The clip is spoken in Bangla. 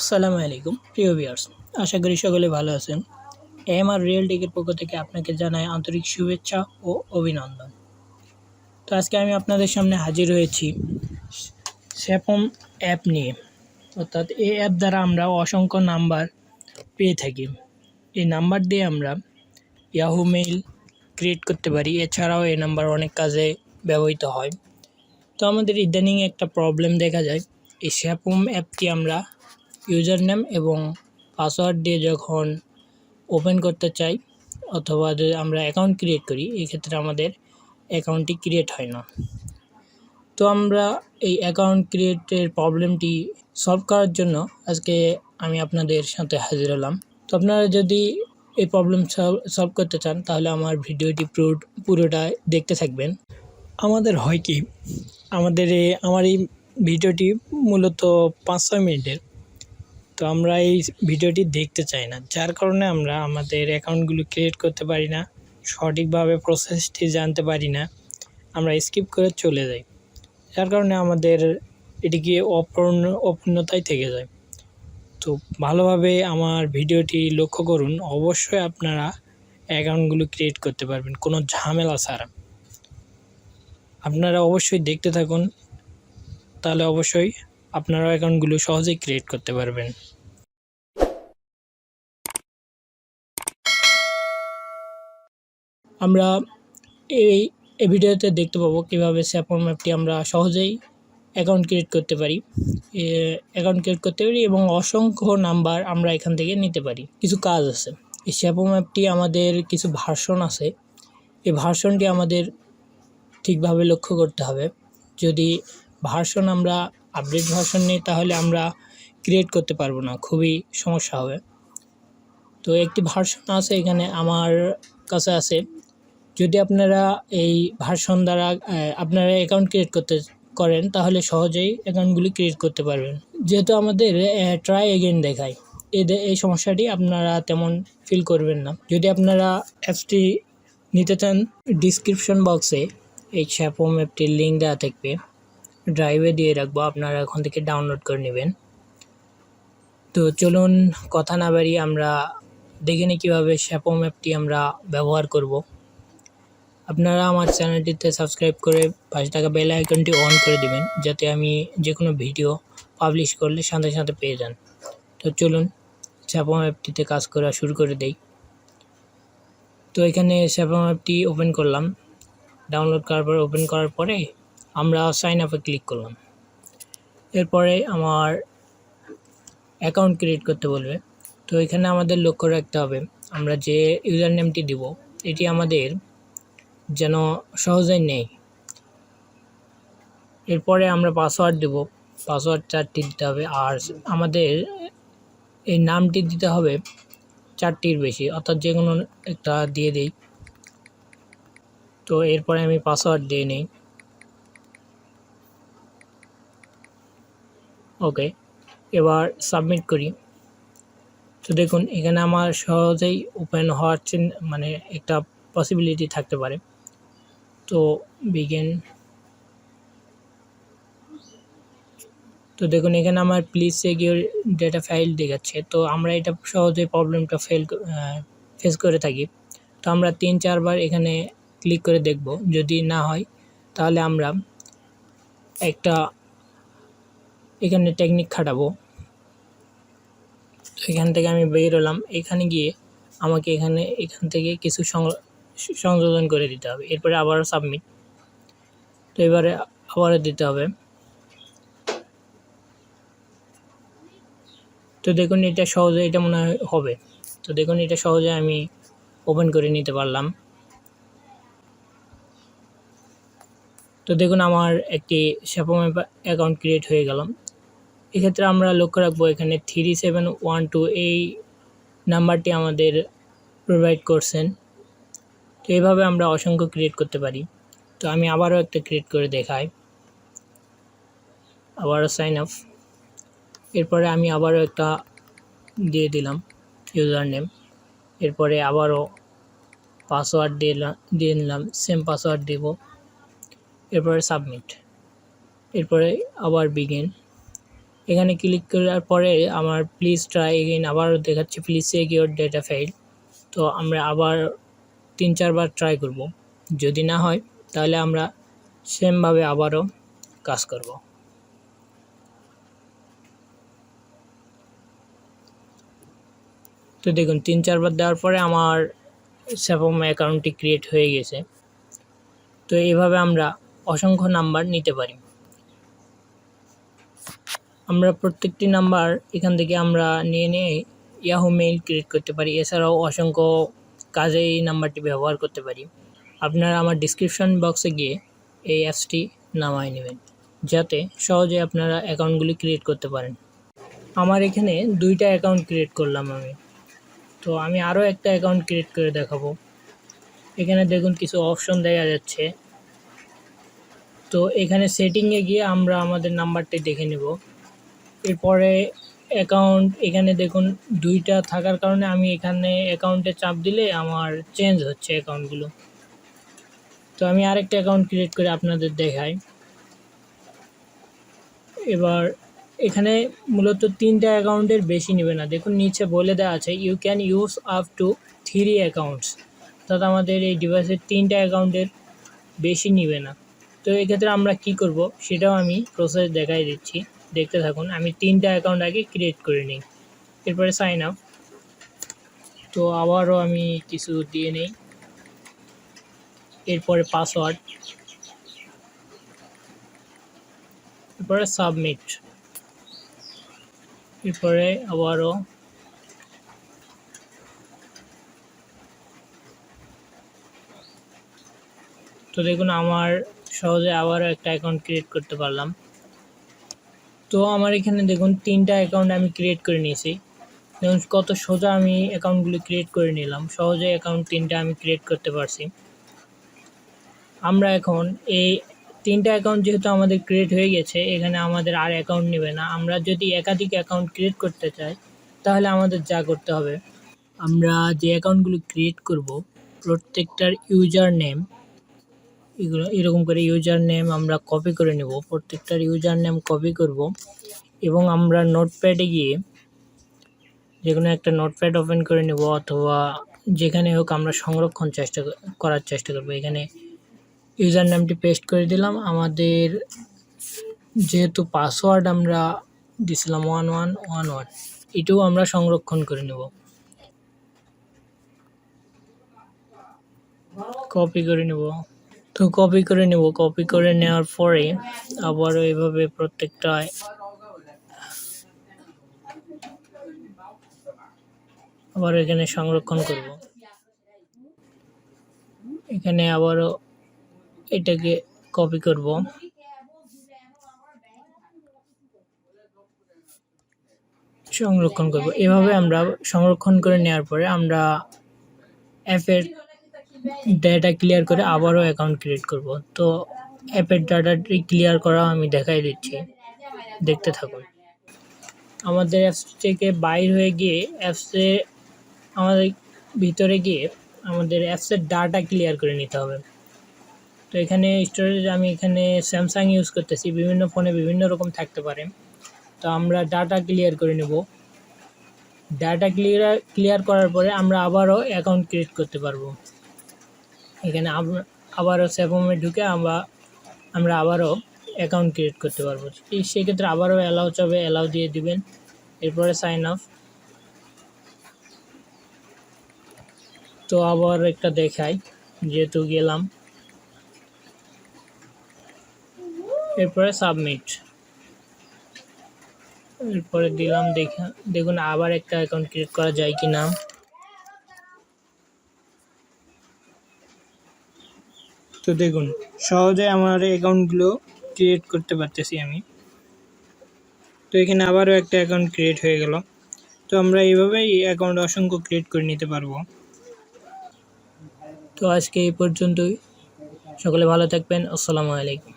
আসসালামু আলাইকুম প্রিয় ভিউয়ার্স, আশা করি সকলে ভালো আছেন। এমআর রিয়েল টেকের পক্ষ থেকে আপনাকে জানাই আন্তরিক শুভেচ্ছা ও অভিনন্দন। তো আজকে আমি আপনাদের সামনে হাজির হয়েছি SafeUM অ্যাপ নিয়ে। অর্থাৎ এই অ্যাপ দ্বারা আমরা অসংখ্য নাম্বার পেয়ে থাকি। এই নাম্বার দিয়ে আমরা ইয়াহু মেইল ক্রিয়েট করতে পারি। এছাড়াও এই নাম্বার অনেক কাজে ব্যবহৃত হয়। তো আমাদের ইদানিং একটা প্রবলেম দেখা যায়, এই SafeUM অ্যাপটি আমরা ইউজার নেম এবং পাসওয়ার্ড দিয়ে যখন ওপেন করতে চাই অথবা যদি আমরা অ্যাকাউন্ট ক্রিয়েট করি, এক্ষেত্রে আমাদের অ্যাকাউন্টটি ক্রিয়েট হয় না। তো আমরা এই অ্যাকাউন্ট ক্রিয়েটের প্রবলেমটি সলভ করার জন্য আজকে আমি আপনাদের সাথে হাজির হলাম। তো আপনারা যদি এই প্রবলেম সলভ করতে চান তাহলে আমার ভিডিওটি পুরোটা দেখতে থাকবেন। আমাদের হয় কি, আমার এই ভিডিওটি মূলত 5-6 মিনিটের। তো আমরা এই ভিডিওটি দেখতে চাই না, যার কারণে আমরা আমাদের অ্যাকাউন্টগুলো ক্রিয়েট করতে পারি না, সঠিকভাবে প্রসেসটি জানতে পারি না, আমরা স্কিপ করে চলে যাই। যার কারণে আমাদের এটিকে অপূর্ণতায় থেকে যায়। তো ভালোভাবে আমার ভিডিওটি লক্ষ্য করুন, অবশ্যই আপনারা অ্যাকাউন্টগুলো ক্রিয়েট করতে পারবেন কোনো ঝামেলা ছাড়া। আপনারা অবশ্যই দেখতে থাকুন, তাহলে অবশ্যই আপনারা অ্যাকাউন্টগুলো সহজেই ক্রিয়েট করতে পারবেন। আমরা এই ভিডিওতে দেখতে পাবো কীভাবে SafeUM অ্যাপটি আমরা সহজেই অ্যাকাউন্ট ক্রিয়েট করতে পারি এবং অসংখ্য নাম্বার আমরা এখান থেকে নিতে পারি। কিছু কাজ আছে, এই SafeUM অ্যাপটি আমাদের কিছু ভার্সন আছে, এই ভার্সনটি আমাদের ঠিকভাবে লক্ষ্য করতে হবে। যদি ভার্সন আমরা আপডেট ভার্সন নিই তাহলে আমরা ক্রিয়েট করতে পারবো না, খুবই সমস্যা হবে। তো একটি ভার্সন আছে এখানে আমার কাছে আছে। যদি আপনারা এই ভার্সন দ্বারা আপনারা অ্যাকাউন্ট ক্রিয়েট করেন তাহলে সহজেই অ্যাকাউন্টগুলি ক্রিয়েট করতে পারবেন। যেহেতু আমাদের ট্রাই এগেইন দেখায়, এই সমস্যাটি আপনারা তেমন ফিল করবেন না। যদি আপনারা অ্যাপসটি নিতে চান, ডিসক্রিপশন বক্সে এই SafeUM অ্যাপটির লিঙ্ক দেওয়া থাকবে, ড্রাইভে দিয়ে রাখবো, আপনারা ওখান থেকে ডাউনলোড করে নেবেন। তো চলুন কথা না বাড়িয়ে আমরা দেখে নিই কীভাবে SafeUM অ্যাপটি আমরা ব্যবহার করব। আপনারা আমার চ্যানেলটিতে সাবস্ক্রাইব করে পাশে থাকা বেল আইকনটি অন করে দিবেন, যাতে আমি যে কোনো ভিডিও পাবলিশ করলে সাথে সাথে পেয়ে যান। তো চলুন SafeUM অ্যাপটিতে কাজ করা শুরু করে দেই। তো এখানে SafeUM অ্যাপটি ওপেন করলাম, ডাউনলোড করার পরে ওপেন করার পরে আমরা সাইন আপে ক্লিক করলাম। এরপরে আমার অ্যাকাউন্ট ক্রিয়েট করতে বলবে। তো এখানে আমাদের লক্ষ্য রাখতে হবে আমরা যে ইউজার নেমটি দিব এটি আমাদের যেন সহজেই নেই। এরপরে আমরা পাসওয়ার্ড দেব, পাসওয়ার্ড 4টি দিতে হবে, আর আমাদের এই নামটি দিতে হবে 4টির বেশি, অর্থাৎ যে কোনো একটা দিয়ে দিই। তো এরপরে আমি পাসওয়ার্ড দিয়ে নিই। ওকে, এবার সাবমিট করি। তো দেখুন এখানে আমার সহজেই ওপেন হওয়ার একটা পসিবিলিটি থাকতে পারে। তো বিগিন, তো দেখুন এখানে আমার please check your data file দেখাচ্ছে। তো আমরা এটা সহজেই প্রবলেমটা ফেস করে থাকি। তো আমরা 3-4 বার এখানে ক্লিক করে দেখব, যদি না হয় তাহলে আমরা এখানে টেকনিক খাটাবো। এখান থেকে আমি বের হলাম, এখানে গিয়ে আমাকে এখান থেকে কিছু সংযোজন করে দিতে হবে। এরপরে আবারও সাবমিট। তো এবারে আবারও দিতে হবে। তো দেখুন এটা সহজে, এটা মনে হয় হবে। তো দেখুন এটা সহজে আমি ওপেন করে নিতে পারলাম। তো দেখুন আমার একটি SafeUM অ্যাকাউন্ট ক্রিয়েট হয়ে গেল। এক্ষেত্রে আমরা লক্ষ্য রাখবো এখানে 3712 এই নাম্বারটি আমাদের প্রোভাইড করছেন। তো এইভাবে আমরা অসংখ্য ক্রিয়েট করতে পারি। তো আমি আবারও একটা ক্রিয়েট করে দেখাই, আবারও সাইন আপ। এরপরে আমি আবারও একটা দিয়ে দিলাম ইউজার নেম, এরপরে আবারও পাসওয়ার্ড দিয়ে নিলাম, সেম পাসওয়ার্ড দেব, এরপরে সাবমিট। এরপরে আবার বিগিন, এখানে ক্লিক করার পরে আমার প্লিজ ট্রাই এগেইন আবারও দেখাচ্ছে please check your data file. তো আমরা আবার 3-4 বার ট্রাই করব। যদি না হয় তাহলে আমরা সেমভাবে আবারও কাজ করব। তো দেখুন 3-4 বার দেওয়ার পরে আমার SafeUM অ্যাকাউন্টটি ক্রিয়েট হয়ে গেছে। তো এইভাবে আমরা অসংখ্য নাম্বার নিতে পারি। আমরা প্রত্যেকটি নাম্বার এখান থেকে আমরা নিয়ে ইয়াহু মেইল ক্রিয়েট করতে পারি। এছাড়াও অসংখ্য কাজে এই নাম্বারটি ব্যবহার করতে পারি। আপনারা আমার ডিসক্রিপশন বক্সে গিয়ে এই অ্যাপসটি নামায় নেবেন, যাতে সহজে আপনারা অ্যাকাউন্টগুলি ক্রিয়েট করতে পারেন। আমার এখানে 2টা অ্যাকাউন্ট ক্রিয়েট করলাম আমি। তো আমি আরও একটা অ্যাকাউন্ট ক্রিয়েট করে দেখাবো। এখানে দেখুন কিছু অপশন দেখা যাচ্ছে। তো এখানে সেটিংয়ে গিয়ে আমরা আমাদের নাম্বারটি দেখে নেব। এরপরে অ্যাকাউন্ট এখানে দেখুন 2টা থাকার কারণে আমি এখানে অ্যাকাউন্টে চাপ দিলে আমার চেঞ্জ হচ্ছে অ্যাকাউন্টগুলো। তো আমি আরেকটা অ্যাকাউন্ট ক্রিয়েট করে আপনাদের দেখাই। এবার এখানে মূলত 3টা অ্যাকাউন্টের বেশি নেবে না। দেখুন নিচে বলে দেওয়া আছে you can use up to 3 accounts, অর্থাৎ আমাদের এই ডিভাইসের 3টা অ্যাকাউন্টের বেশি নেবে না। তো এক্ষেত্রে আমরা কি করব সেটাও আমি প্রসেস দেখাই দিচ্ছি, দেখতে থাকুন। আমি 3টা অ্যাকাউন্ট আগে ক্রিয়েট করে নিই, এরপরে সাইন আপ। তো আবারও আমি কিছু দিয়ে নেই, এরপরে পাসওয়ার্ড, এরপরে সাবমিট, এরপরে আবারও তো দেখুন আমার সহজে আবারও একটা অ্যাকাউন্ট ক্রিয়েট করতে পারলাম। তো আমার এখানে দেখুন 3টা অ্যাকাউন্ট আমি ক্রিয়েট করে নিয়েছি। দেখুন কত সোজা আমি অ্যাকাউন্টগুলি ক্রিয়েট করে নিলাম, সহজে অ্যাকাউন্ট 3টা আমি ক্রিয়েট করতে পারছি। আমরা এখন এই 3টা অ্যাকাউন্ট যেহেতু আমাদের ক্রিয়েট হয়ে গেছে, এখানে আমাদের আর অ্যাকাউন্ট নেবে না। আমরা যদি একাধিক অ্যাকাউন্ট ক্রিয়েট করতে চাই তাহলে আমাদের যা করতে হবে, আমরা যে অ্যাকাউন্টগুলো ক্রিয়েট করব প্রত্যেকটার ইউজার নেম, এগুলো এরকম করে ইউজার নেম আমরা কপি করে নেব। প্রত্যেকটার ইউজার নেম কপি করব এবং আমরা নোটপ্যাডে গিয়ে যে কোনো একটা নোটপ্যাড ওপেন করে নেব, অথবা যেখানে হোক আমরা সংরক্ষণ করার চেষ্টা করব। এখানে ইউজার নেমটি পেস্ট করে দিলাম। আমাদের যেহেতু পাসওয়ার্ড আমরা দিছিলাম 1111, এটাও আমরা সংরক্ষণ করে নেব, কপি করে নেব। তো কপি করে নেওয়ার পরে আবারও এভাবে প্রত্যেকটা আবার এখানে সংরক্ষণ করব। এখানে আবারও এটাকে কপি করব, সংরক্ষণ করব। এভাবে আমরা সংরক্ষণ করে নেওয়ার পরে আমরা অ্যাপের ডাটা ক্লিয়ার করে আবারও অ্যাকাউন্ট ক্রিয়েট করব। তো অ্যাপের ডাটাটি ক্লিয়ার করা আমি দেখাই দিচ্ছি, দেখতে থাকুন। আমাদের অ্যাপস থেকে বাইর হয়ে গিয়ে আমাদের ভিতরে গিয়ে আমাদের অ্যাপসের ডাটা ক্লিয়ার করে নিতে হবে। তো এখানে স্টোরেজ আমি এখানে স্যামসাং ইউজ করতেছি, বিভিন্ন ফোনে বিভিন্ন রকম থাকতে পারে। তো আমরা ডাটা ক্লিয়ার করে নেব। ডাটা ক্লিয়ার করার পরে আমরা আবারও অ্যাকাউন্ট ক্রিয়েট করতে পারবো। এখানে আবারও SafeUM-এ ঢুকে আমরা আবারও অ্যাকাউন্ট ক্রিয়েট করতে পারবো। সেক্ষেত্রে আবারও অ্যালাউ চাবে, অ্যালাউ দিয়ে দিবেন, এরপরে সাইন আপ। তো আবার একটা দেখাই, যেহেতু গেলাম, এরপরে সাবমিট, এরপরে দিলাম। দেখুন আবার একটা অ্যাকাউন্ট ক্রিয়েট করা যায় কি না। তো দেখুন সহজে আমার অ্যাকাউন্টগুলো ক্রিয়েট করতে পারতেছি আমি। তো এখানে আবারও একটা অ্যাকাউন্ট ক্রিয়েট হয়ে গেল। তো আমরা এইভাবেই অ্যাকাউন্ট অসংখ্য ক্রিয়েট করে নিতে পারবো। তো আজকে এই পর্যন্তই, সকলে ভালো থাকবেন। আসসালামু আলাইকুম।